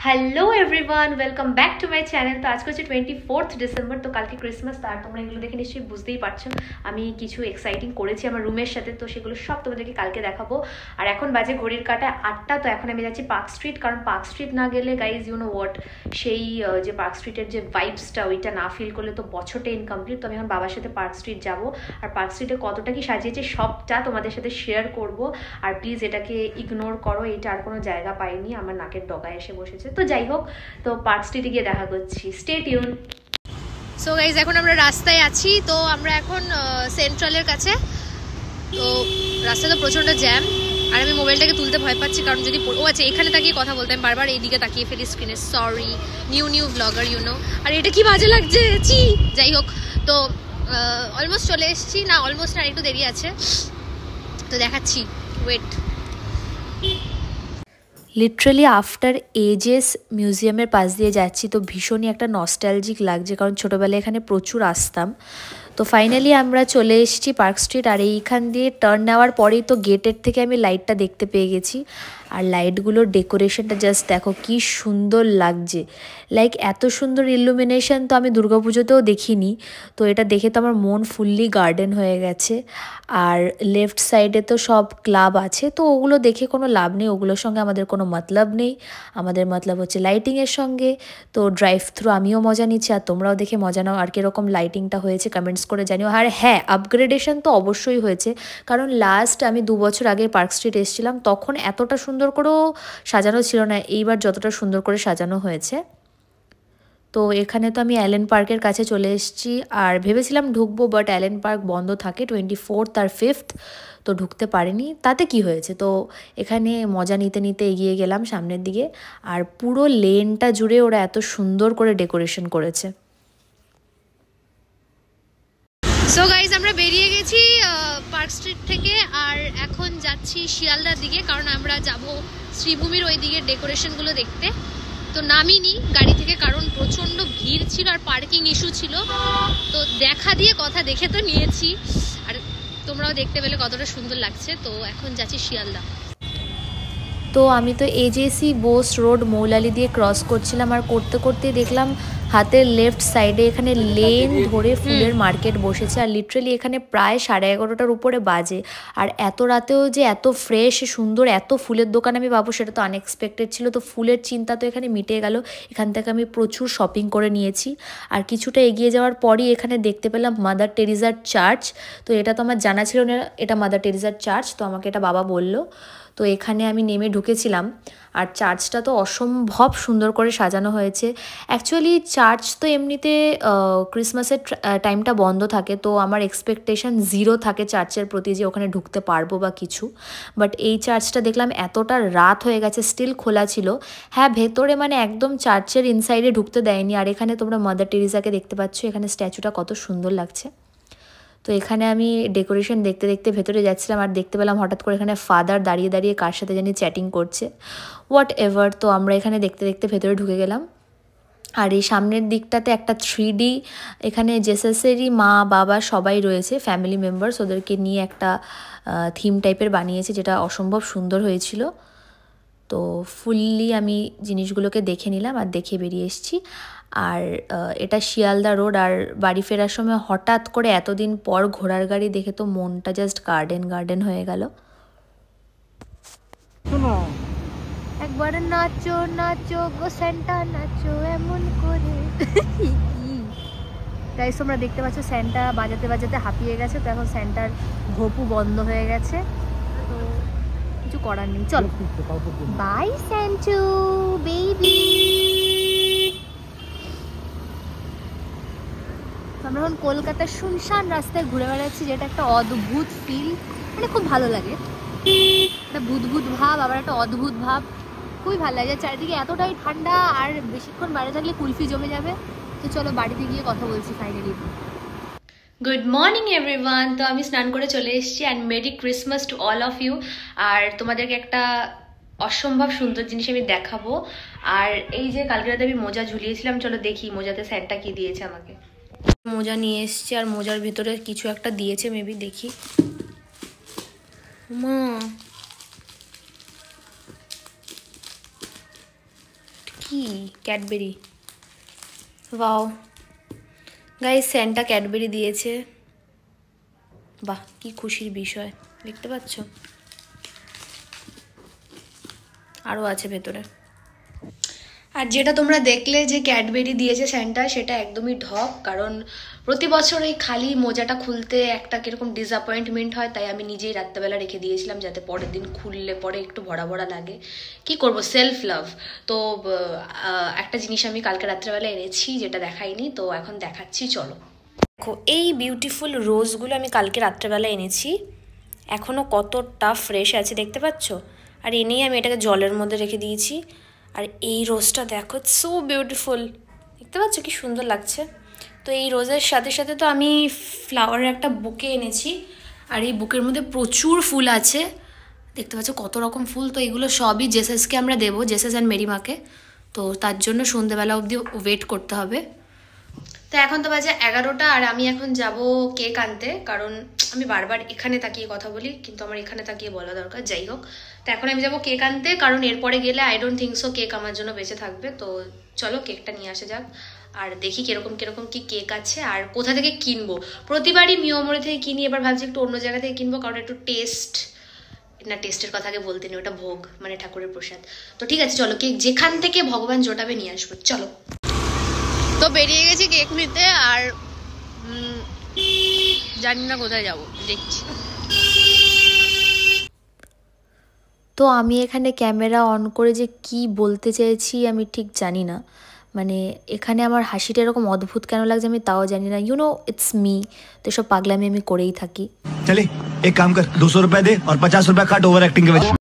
Hello everyone, welcome back to my channel. তো আজকে হচ্ছে 24th ডিসেম্বর, তো কালকে ক্রিসমাস। আর তোমরা এগুলো দেখে নিশ্চয়ই বুঝতেই পারছো আমি কিছু এক্সাইটিং করেছি আমার রুমের সাথে, তো সেগুলো সব তোমাদেরকে কালকে দেখাবো। আর এখন বাজে ঘড়ির কাঁটা 8টা, তো এখন আমি যাচ্ছি পার্ক স্ট্রিট, কারণ পার্ক স্ট্রিট না গেলে গাইজ ইউ নো হোয়াট, সেই যে পার্ক স্ট্রিটের যে ভাইবসটা ওইটা না ফিল করলে তো বছরটা ইনকমপ্লিট। তো আমি এখন বাবার সাথে পার্ক স্ট্রিট যাবো, আর পার্ক স্ট্রিটে কতটা কি সাজিয়েছে সবটা তোমাদের সাথে শেয়ার করব। আর প্লিজ এটাকে ইগনোর করো, এইটা আর কোনো জায়গা পাইনি, আমার নাকের ডগায় এসে বসেছে। তো যাই হোক, তো পার্ক স্ট্রিটে গিয়ে দেখা করছি, স্টে টিউন। সো গাইজ এখন আমরা রাস্তায় আছি, তো আমরা এখন সেন্ট্রালের কাছে। তো রাস্তাটা প্রচণ্ড জ্যাম, আর আমি মোবাইলটাকে তুলতে ভয় পাচ্ছি, কারণ যদি ও আচ্ছা এখানে তাকিয়ে কথা বলতে আমি বারবার এইদিকে তাকিয়ে ফেলি স্ক্রিনে, sorry. New blogger you. Know এটা কি বাজে লাগছে, চি। যাই হোক, তো অলমোস্ট চলে এসেছি, না অলমোস্ট না, একটু দেরি আছে, তো দেখাচ্ছি, ওয়েট। লিটারালি আফটার এজেস মিউজিয়ামের পাশ দিয়ে যাচ্ছি, তো ভীষণই একটা নস্টালজিক লাগছে, কারণ ছোটোবেলায় এখানে প্রচুর আসতাম। তো ফাইনালি আমরা চলে এসেছি পার্ক স্ট্রিট, আর এইখান দিয়ে টার্ন নেওয়ার পরেই তো গেটের থেকে আমি লাইটটা দেখতে পেয়ে গেছি। আর লাইটগুলোর ডেকোরেশনটা জাস্ট দেখো কি সুন্দর লাগছে, লাইক এত সুন্দর ইলুমিনেশন তো আমি দুর্গাপুজোতেও দেখিনি। তো এটা দেখে তো আমার মন ফুললি গার্ডেন হয়ে গেছে। আর লেফট সাইডে তো সব ক্লাব আছে, তো ওগুলো দেখে কোনো লাভ নেই, ওগুলোর সঙ্গে আমাদের কোনো মতলব নেই। আমাদের মতলব হচ্ছে লাইটিংয়ের সঙ্গে। তো ড্রাইভ থ্রু আমিও মজা নিচ্ছি, আর তোমরাও দেখে মজা নাও। আর কীরকম লাইটিংটা হয়েছে কমেন্টস করে জানিও। আর হ্যাঁ, আপগ্রেডেশন তো অবশ্যই হয়েছে, কারণ লাস্ট আমি 2 বছর আগে পার্ক স্ট্রিট এসেছিলাম, তখন এতটা সুন্দর করেও সাজানো ছিল না, এইবার যতটা সুন্দর করে সাজানো হয়েছে। তো এখানে তো আমি অ্যালেন পার্কের কাছে চলে এসেছি, আর ভেবেছিলাম ঢুকবো, বাট অ্যালেন পার্ক বন্ধ থাকে 24th আর 5th, তো ঢুকতে পারিনি। তাতে কি হয়েছে, তো এখানে মজা নিতে নিতে এগিয়ে গেলাম সামনের দিকে। আর পুরো লেনটা জুড়ে ওরা এত সুন্দর করে ডেকোরেশন করেছে। সো গাইজ আমরা বেরিয়ে গেছি পার্ক স্ট্রিট থেকে, আর এখন যাচ্ছি শিয়ালদার দিকে, কারণ আমরা যাব শ্রীভূমির ওই দিকে ডেকোরেশনগুলো দেখতে। তো নামিনি গাড়ি থেকে, কারণ প্রচণ্ড ভিড় ছিল আর পার্কিং ইস্যু ছিল। তো দেখা দিয়ে কথা, দেখে তো নিয়েছি, আর তোমরাও দেখতে পেলে কতটা সুন্দর লাগছে। তো এখন যাচ্ছি শিয়ালদা। তো আমি তো এজেসি বোস রোড মৌলালি দিয়ে ক্রস করছিলাম, আর করতে করতে দেখলাম হাতের লেফট সাইডে এখানে লেন ধরে ফুলের মার্কেট বসেছে। আর লিটারেলি এখানে প্রায় 11:30টার উপরে বাজে, আর এত রাতেও যে এত ফ্রেশ সুন্দর এত ফুলের দোকান আমি পাবো সেটা তো আনএক্সপেক্টেড ছিল। তো ফুলের চিন্তা তো এখানে মিটে গেল, এখান থেকে আমি প্রচুর শপিং করে নিয়েছি। আর কিছুটা এগিয়ে যাওয়ার পরই এখানে দেখতে পেলাম মাদার টেরিজার চার্চ। তো এটা তো আমার জানা ছিল না, এটা মাদার টেরিজার চার্চ, তো আমাকে এটা বাবা বললো। তো এখানে আমি নেমে ঢুকেছিলাম, আর চার্চটা তো অসম্ভব সুন্দর করে সাজানো হয়েছে। অ্যাকচুয়ালি চার্চ তো এমনিতে ক্রিসমাসের টাইমটা বন্ধ থাকে, তো আমার এক্সপেকটেশন 0 থাকে চার্চের প্রতি যে ওখানে ঢুকতে পারবো বা কিছু। বাট এই চার্চটা দেখলাম এতটা রাত হয়ে গেছে স্টিল খোলা ছিল। হ্যাঁ, ভেতরে মানে একদম চার্চের ইনসাইডে ঢুকতে দেয়নি। আর এখানে তোমরা মাদার টেরিজাকে দেখতে পাচ্ছ, এখানে স্ট্যাচুটা কত সুন্দর লাগছে। তো এখানে আমি ডেকোরেশন দেখতে দেখতে ভেতরে যাচ্ছিলাম, আর দেখতে পেলাম হঠাৎ করে এখানে ফাদার দাঁড়িয়ে দাঁড়িয়ে কার সাথে জানি চ্যাটিং করছে, হোয়াট এভার। তো আমরা এখানে দেখতে দেখতে ভেতরে ঢুকে গেলাম। আর এই সামনের দিকটাতে একটা 3D, এখানে জেসাসেরই মা বাবা সবাই রয়েছে, ফ্যামিলি মেম্বার্স, ওদেরকে নিয়ে একটা থিম টাইপের বানিয়েছে, যেটা অসম্ভব সুন্দর হয়েছিল। তো ফুললি আমি জিনিসগুলোকে দেখে নিলাম আর দেখে বেরিয়ে এসেছি। আর এটা শিয়ালদা রোড, আর বাড়ি ফেরার সময় হঠাৎ করে এতদিন পর ঘোড়ার গাড়ি দেখে তো মনটা জাস্ট গার্ডেন হয়ে গেল। একবার নাচো নাচো গো স্যান্টা নাচো এমন করে। গাইস তোমরা দেখতে পাচ্ছ স্যান্টা বাজাতে বাজাতে হাঁপিয়ে গেছে, তো এখন স্যান্টার ঘোপু বন্ধ হয়ে গেছে, তো কিছু করার নেই। চল বাই স্যান্টু বেবি। আমরা এখন কলকাতার শুনশান রাস্তায় ঘুরে বেড়াচ্ছি, যেটা একটা অদ্ভুত ফিল, মানে খুব ভালো লাগে। একটা ভূত ভাব, আবার একটা অদ্ভুত ভাব, খুবই ভালো লাগে। চারিদিকে এতটাই ঠান্ডা, আর বেশিক্ষণ বাইরে থাকলে কুলফি জমে যাবে। তো চলো বাড়িতে গিয়ে কথা বলছি ফাইনালি। গুড মর্নিং এভরিওয়ান, তো আমি স্নান করে চলে এসেছি, and merry Christmas to all of you. আর তোমাদেরকে একটা অসম্ভব সুন্দর জিনিস আমি দেখাবো। আর এই যে কালকে রাতে আমি মোজা ঝুলিয়েছিলাম, চলো দেখি মোজাতে স্যান্টা কি দিয়েছে আমাকে। মোজা নিয়ে এসছি, আর মোজার ভিতরে কিছু একটা দিয়েছে, মেবি দেখি। মা কি Cadbury, wow guys Santa Cadbury দিয়েছে, বাহ কি খুশির বিষয়, দেখতে পাচ্ছ আরও আছে ভেতরে। আর যেটা তোমরা দেখলে যে ক্যাডবেরি দিয়েছে স্যান্টা, সেটা একদমই ঢপ, কারণ প্রতি বছর এই খালি মোজাটা খুলতে একটা কিরকম ডিসঅ্যাপয়েন্টমেন্ট হয়, তাই আমি নিজেই রাত্রেবেলা রেখে দিয়েছিলাম যাতে পরের দিন খুললে পরে একটু ভরা ভরা লাগে। কি করব, সেলফ লাভ। তো একটা জিনিস আমি কালকে রাত্রেবেলা এনেছি যেটা দেখাইনি, তো এখন দেখাচ্ছি, চলো দেখো। এই বিউটিফুল রোজগুলো আমি কালকে রাত্রেবেলা এনেছি, এখনও কতটা ফ্রেশ আছে দেখতে পাচ্ছ। আর এনেই আমি এটাকে জলের মধ্যে রেখে দিয়েছি। আর এই রোজটা দেখো, সো বিউটিফুল, দেখতে পাচ্ছ কি সুন্দর লাগছে। তো এই রোজের সাথে সাথে তো আমি ফ্লাওয়ারের একটা বুকে এনেছি, আর এই বুকের মধ্যে প্রচুর ফুল আছে, দেখতে পাচ্ছ কত রকম ফুল। তো এগুলো সবই জেসাসকে আমরা দেবো, জেসাস অ্যান্ড মেরিমাকে। তো তার জন্য সন্ধ্যেবেলা অবধি ওয়েট করতে হবে। তো এখন তো বাজে 11টা, আর আমি এখন যাব কেক আনতে, কারণ আমি বারবার এখানে তাকিয়ে কথা বলি, কিন্তু আমার এখানে তাকিয়ে বলা দরকার, যাই হোক। তো এখন আমি যাব কেক আনতে, কারণ এরপরে গেলে I don't think so cake আমার জন্য বেঁচে থাকবে। তো চলো কেকটা নিয়ে আসা যাক, আর দেখি কিরকম কিরকম কি কেক আছে আর কোথা থেকে কিনবো। প্রতিবারই মিয়োমোড়ে থেকে কিনি, এবার ভাবছি একটু অন্য জায়গা থেকে কিনবো, কারণ একটু টেস্ট না, টেস্টের কথা আগে বলতে নেই, ওটা ভোগ মানে ঠাকুরের প্রসাদ। তো ঠিক আছে চলো, কেক যেখান থেকে ভগবান জোটাবে নিয়ে আসবো, চলো। তো বেরিয়ে গেছি কেক নিতে, আর জানি না কোথায় যাব, দেখছি। তো আমি এখানে ক্যামেরা অন করে যে কি বলতে চেয়েছি আমি ঠিক জানি না, মানে এখানে আমার হাসিটা এরকম অদ্ভুত কেন লাগছে আমি তাও জানি না। ইটস মি, তো এসব পাগলামি আমি করেই থাকি। চলে এক কাম কর, 200 रुपए দে আর 50 रुपए কাট ওভার অ্যাক্টিং কে वजह।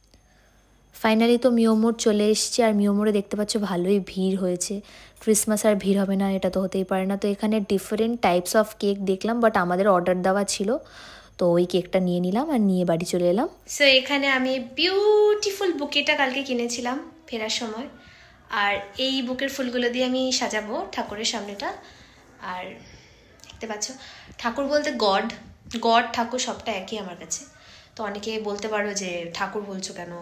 ফাইনালি তো মিয়োমোড় চলে এসেছি, আর মিয়োমোড়ে দেখতে পাচ্ছ ভালোই ভিড় হয়েছে। ক্রিসমাস আর ভিড় হবে না এটা তো হতেই পারে না। তো এখানে ডিফারেন্ট টাইপস অফ কেক দেখলাম, বাট আমাদের অর্ডার দেওয়া ছিল, তো ওই কেকটা নিয়ে নিলাম আর নিয়ে বাড়ি চলে এলাম। সো এখানে আমি বিউটিফুল বুকেটা কালকে কিনেছিলাম ফেরার সময়, আর এই বুকের ফুলগুলো দিয়ে আমি সাজাবো ঠাকুরের সামনেটা। আর দেখতে পাচ্ছ ঠাকুর বলতে গড, গড ঠাকুর সবটা একই আমার কাছে। তো অনেকে বলতে পারো যে ঠাকুর বলছো কেন,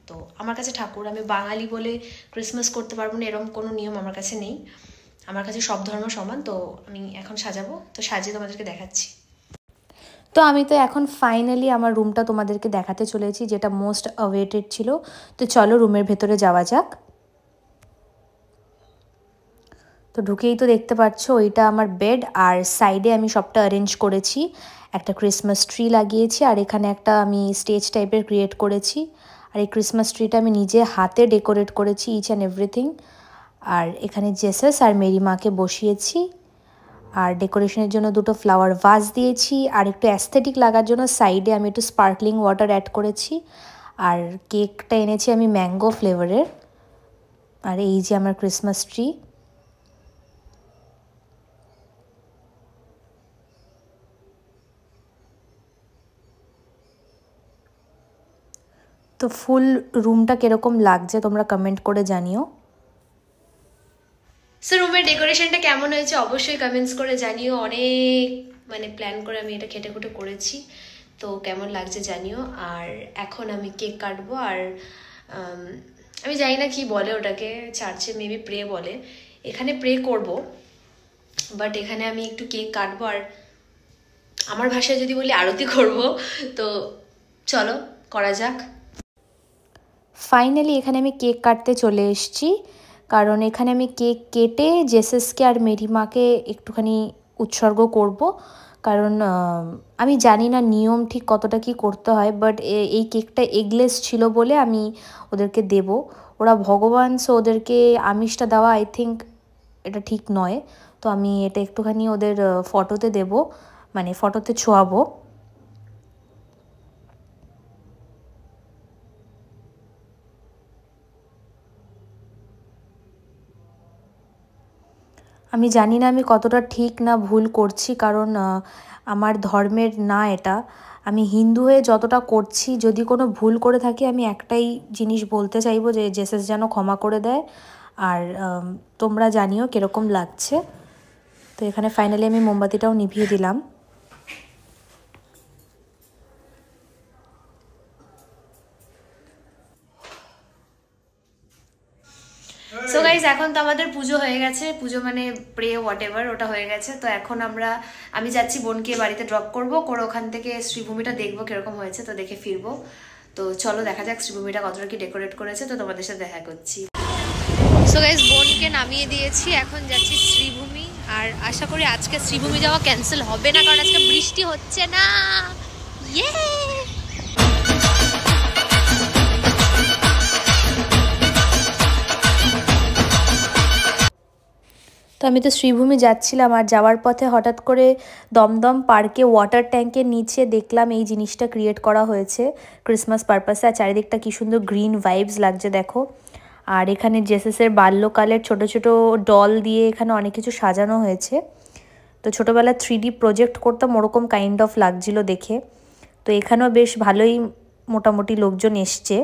তো আমার কাছে ঠাকুর, আমি বাঙালি বলে ক্রিসমাস করতে পারবো না এরকম কোনো নিয়ম আমার কাছে নেই, আমার কাছে সব ধর্ম সমান। তো আমি এখন সাজাবো, তো সাজিয়ে তোমাদেরকে দেখাচ্ছি। তো আমি তো এখন ফাইনালি আমার রুমটা তোমাদেরকে দেখাতে চলেছি, যেটা মোস্ট অ্যাওয়েটেড ছিল। তো চলো রুমের ভেতরে যাওয়া যাক। তো ঢুকেই তো দেখতে পাচ্ছ ওইটা আমার বেড, আর সাইডে আমি সবটা অ্যারেঞ্জ করেছি, একটা ক্রিসমাস ট্রি লাগিয়েছি, আর এখানে একটা আমি স্টেজ টাইপের ক্রিয়েট করেছি। আর এই ক্রিসমাস ট্রিটা আমি নিজে হাতে ডেকোরেট করেছি ইচ অ্যান্ড এভরিথিং। আর এখানে জেসাস আর মেরি মাকে বসিয়েছি, আর ডেকোরেশনের জন্য দুটো ফ্লাওয়ার ভাস দিয়েছি, আর একটু অ্যাস্থেটিক লাগার জন্য সাইডে আমি একটু স্পার্কলিং ওয়াটার অ্যাড করেছি। আর কেকটা এনেছি আমি ম্যাঙ্গো ফ্লেভারের। আর এই যে আমার ক্রিসমাস ট্রি। তো ফুল রুমটা কীরকম লাগছে তোমরা কমেন্ট করে জানিও। সো রুমের ডেকোরেশনটা কেমন হয়েছে অবশ্যই কমেন্টস করে জানিও। অনেক মানে প্ল্যান করে আমি এটা খেটে খুঁটে করেছি, তো কেমন লাগছে জানিও। আর এখন আমি কেক কাটবো, আর আমি জানি না কি বলে ওটাকে, চার্চে মেবি প্রে বলে, এখানে প্রে করব, বাট এখানে আমি একটু কেক কাটবো, আর আমার ভাষায় যদি বলি আরতি করব। তো চলো করা যাক। ফাইনালি এখানে আমি কেক কাটতে চলে এসেছি, কারণ এখানে আমি কেক কেটে জেসাসকে আর মেরিমাকে একটুখানি উৎসর্গ করব, কারণ আমি জানি না নিয়ম ঠিক কতটা কি করতে হয়, বাট এই কেকটা এগলেস ছিল বলে আমি ওদেরকে দেব। ওরা ভগবান, সো ওদেরকে আমিষটা দেওয়া আই থিঙ্ক এটা ঠিক নয়। তো আমি এটা একটুখানি ওদের ফটোতে দেব, মানে ফটোতে ছোঁয়াবো। আমি জানি না আমি কতটা ঠিক না ভুল করছি, কারণ আমার ধর্মের না এটা। আমি হিন্দু হয়ে যতটা করছি, যদি কোনো ভুল করে থাকি আমি একটাই জিনিস বলতে চাইবো যে জেসাস যেন ক্ষমা করে দেয়। আর তোমরা জানিও কীরকম লাগছে। তো এখানে ফাইনালি আমি মোমবাতিটাও নিভিয়ে দিলাম। সো গাইজ এখন তো আমাদের পুজো হয়ে গেছে, পুজো মানে প্রে হোয়াট এভার ওটা হয়ে গেছে। তো এখন আমি যাচ্ছি বোনকে বাড়িতে ড্রপ করবো, করে ওখান থেকে শ্রীভূমিটা দেখবো কিরকম হয়েছে, তো দেখে ফিরবো। তো চলো দেখা যাক শ্রীভূমিটা কতটা কি ডেকোরেট করেছে, তো তোমাদের সাথে দেখা করছি। সো গাইজ বোনকে নামিয়ে দিয়েছি, এখন যাচ্ছি শ্রীভূমি। আর আশা করি আজকে শ্রীভূমি যাওয়া ক্যান্সেল হবে না, কারণ আজকে বৃষ্টি হচ্ছে না। ইয়ে তো আমি তো শ্রীভূমি যাচ্ছিলাম, আর যাওয়ার পথে হঠাৎ করে দমদম পার্কে ওয়াটার ট্যাঙ্কের নিচে দেখলাম এই জিনিসটা ক্রিয়েট করা হয়েছে ক্রিসমাস পারপাসে। আর চারিদিকটা কি সুন্দর গ্রিন ভাইবস লাগছে দেখো। আর এখানে জেসাসের বাল্যকালের ছোট ছোট ডল দিয়ে এখানে অনেক কিছু সাজানো হয়েছে। তো ছোটোবেলায় 3D প্রজেক্ট করতাম, ওরকম কাইন্ড অফ লাগছিল দেখে। তো এখানেও বেশ ভালোই মোটামুটি লোকজন এসছে।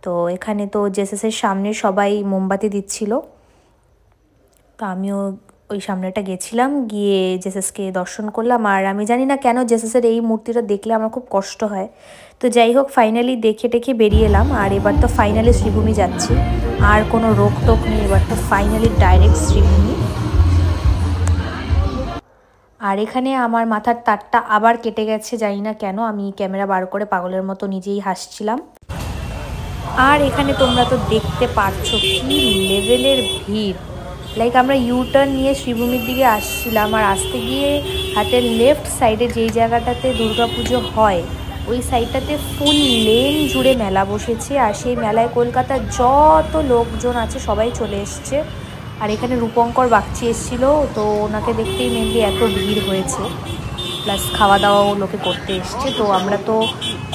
তো এখানে তো জেসাসের সামনে সবাই মোমবাতি দিচ্ছিল, তো আমিও ওই সামনেটা গেছিলাম, গিয়ে জেসাসকে দর্শন করলাম। আর আমি জানি না কেন জেসাসের এই মূর্তিটা দেখলে আমার খুব কষ্ট হয়। তো যাই হোক ফাইনালি দেখে টেকে বেরিয়ে এলাম। আর এবার তো ফাইনালি শ্রীভূমি যাচ্ছি, আর কোনো রোক টোক নেই, এবার তো ফাইনালি ডাইরেক্ট শ্রীভূমি। আর এখানে আমার মাথার তারটা আবার কেটে গেছে, জানি না কেন। আমি ক্যামেরা বার করে পাগলের মতো নিজেই হাসছিলাম। আর এখানে তোমরা তো দেখতে পারছো কি লেভেলের ভিড়। লাইক আমরা ইউটার্ন নিয়ে শ্রীভূমির দিকে আসছিলাম, আর আসতে গিয়ে হাতের লেফট সাইডে যেই জায়গাটাতে দুর্গাপুজো হয় ওই সাইডটাতে ফুল লেন জুড়ে মেলা বসেছে। আর সেই মেলায় কলকাতার যত লোকজন আছে সবাই চলে এসছে। আর এখানে রূপঙ্কর বাগচি এসেছিলো, তো ওনাকে দেখতেই মেনলি এত ভিড় হয়েছে। প্লাস খাওয়া দাওয়াও লোকে করতে এসছে। তো আমরা তো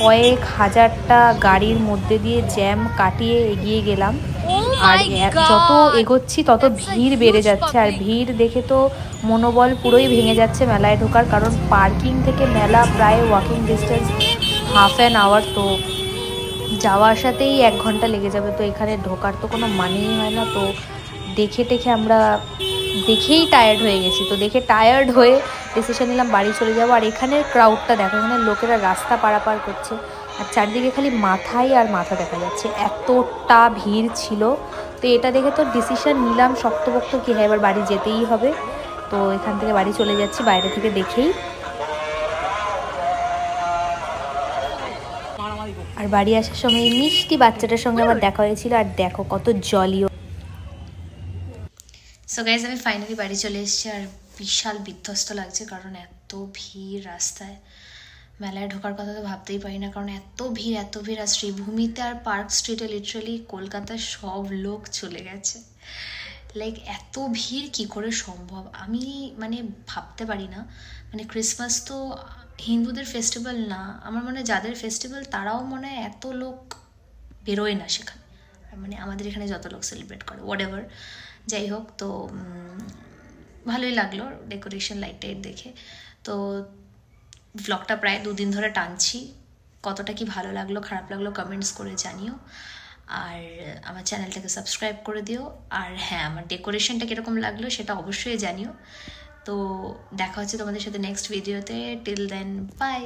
কয়েক হাজারটা গাড়ির মধ্যে দিয়ে জ্যাম কাটিয়ে এগিয়ে গেলাম। আর যত এগোচ্ছি তত ভিড় বেড়ে যাচ্ছে। আর ভিড় দেখে তো মনোবল পুরোই ভেঙে যাচ্ছে মেলায় ঢোকার, কারণ পার্কিং থেকে মেলা প্রায় walking distance half an hour. তো যাওয়া আসাতেই 1 ঘন্টা লেগে যাবে। তো এখানে ঢোকার তো কোনো মানেই হয় না। তো দেখে টেখে আমরা দেখেই টায়ার্ড হয়ে গেছি। তো দেখে টায়ার্ড হয়ে ডিসিশন নিলাম বাড়ি চলে যাবো। আর এখানের ক্রাউডটা দেখো, এখানে লোকেরা রাস্তা পারাপার করছে, আর চারদিকে খালি মাথাই আর মাথা দেখা যাচ্ছে, এতটা ভিড় ছিল। তো এটা দেখে তো ডিসিশন নিলাম শক্তপোক্ত কি হ্যাঁ এবার বাড়ি যেতেই হবে। তো এখান থেকে বাড়ি চলে যাচ্ছি বাইরে থেকে দেখেই। আর বাড়ি আসার সময় এই মিষ্টি বাচ্চাটার সঙ্গে আমার দেখা হয়েছিল, আর দেখো কত জলিও। সো গাইজ আমি ফাইনালি বাড়ি চলে এসেছি, আর বিশাল বিধ্বস্ত লাগছে, কারণ এত ভিড় রাস্তায়। মেলায় ঢোকার কথা তো ভাবতেই পারি না, কারণ এত ভিড় এত ভিড়। আর শ্রীভূমিতে আর পার্ক স্ট্রিটে লিটারালি কলকাতার সব লোক চলে গেছে। লাইক এত ভিড় কি করে সম্ভব আমি মানে ভাবতে পারি না। মানে ক্রিসমাস তো হিন্দুদের ফেস্টিভ্যাল না, আমার মনে হয় যাদের ফেস্টিভ্যাল তারাও মনে হয় এত লোক বেরোয় না সেখানে। মানে আমাদের এখানে যত লোক সেলিব্রেট করে হোয়াট এভার, যাই হোক। তো ভালোই লাগলো ডেকোরেশন লাইট টাইট দেখে। তো ব্লগটা প্রায় 2 দিন ধরে টানছি, কতটা কি ভালো লাগলো খারাপ লাগলো কমেন্টস করে জানিও। আর আমার চ্যানেলটাকে সাবস্ক্রাইব করে দিও। আর হ্যাঁ, আমার ডেকোরেশনটা কীরকম লাগলো সেটা অবশ্যই জানিও। তো দেখা হচ্ছে তোমাদের সাথে নেক্সট ভিডিওতে। Till then by.